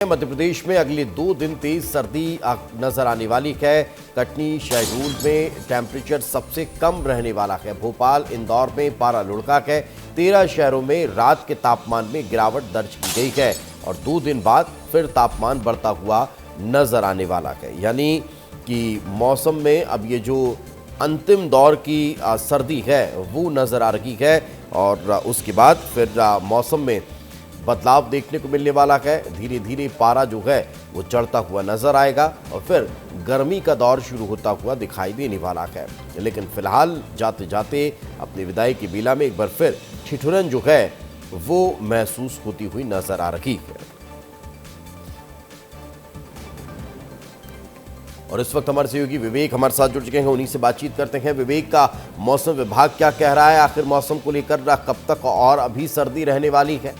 मध्य प्रदेश में अगले 2 दिन तेज सर्दी नजर आने वाली है। कटनी शहडोल में टेम्परेचर सबसे कम रहने वाला है। भोपाल इंदौर में पारा लुढ़का है। 13 शहरों में रात के तापमान में गिरावट दर्ज की गई है और 2 दिन बाद फिर तापमान बढ़ता हुआ नजर आने वाला है। यानी कि मौसम में अब ये जो अंतिम दौर की सर्दी है वो नजर आ रही है और उसके बाद फिर मौसम में बदलाव देखने को मिलने वाला है। धीरे धीरे पारा जो है वो चढ़ता हुआ नजर आएगा और फिर गर्मी का दौर शुरू होता हुआ दिखाई देने वाला है। लेकिन फिलहाल जाते जाते अपनी विदाई की बेला में एक बार फिर ठिठुरन जो है वो महसूस होती हुई नजर आ रही है। और इस वक्त हमारे सहयोगी विवेक हमारे साथ जुड़ चुके हैं, उन्हीं से बातचीत करते हैं। विवेक, का मौसम विभाग क्या कह रहा है, आखिर मौसम को लेकर कब तक और अभी सर्दी रहने वाली है?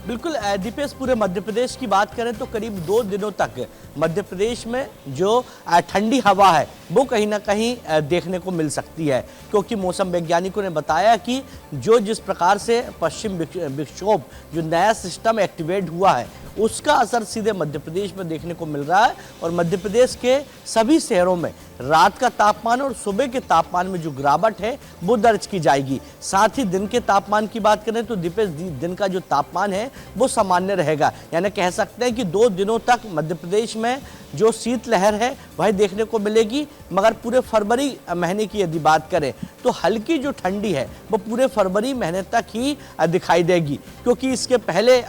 बिल्कुल दीपेश, पूरे मध्य प्रदेश की बात करें तो करीब 2 दिनों तक मध्य प्रदेश में जो ठंडी हवा है वो कहीं ना कहीं देखने को मिल सकती है, क्योंकि मौसम वैज्ञानिकों ने बताया कि जो जिस प्रकार से पश्चिम विक्षोभ जो नया सिस्टम एक्टिवेट हुआ है उसका असर सीधे मध्य प्रदेश में देखने को मिल रहा है और मध्य प्रदेश के सभी शहरों में रात का तापमान और सुबह के तापमान में जो गिरावट है वो दर्ज की जाएगी। साथ ही दिन के तापमान की बात करें तो दीपेश, दिन का जो तापमान है वो सामान्य रहेगा। यानी कह सकते हैं कि 2 दिनों तक मध्य प्रदेश में जो शीतलहर है वह देखने को मिलेगी, मगर पूरे फरवरी महीने की यदि बात करें तो हल्की जो ठंडी है वो पूरे फरवरी महीने तक ही दिखाई देगी, क्योंकि इसके पहले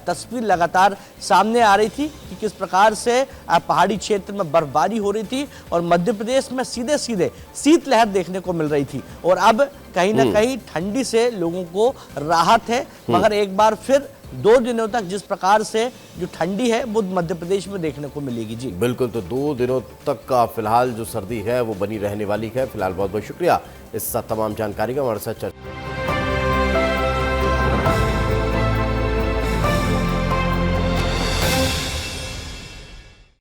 तस्वीर लगातार सामने आ रही थी कि किस प्रकार से पहाड़ी क्षेत्र में बर्फबारी हो रही थी और मध्य प्रदेश में सीधे सीधे शीतलहर देखने को मिल रही थी। और अब कहीं ना कहीं ठंडी से लोगों को राहत है, मगर एक बार फिर 2 दिनों तक जिस प्रकार से जो ठंडी है वो मध्य प्रदेश में देखने को मिलेगी। जी बिल्कुल, तो 2 दिनों तक का फिलहाल जो सर्दी है वो बनी रहने वाली है। फिलहाल बहुत बहुत शुक्रिया इस तमाम जानकारी का हमारे साथ चर्चा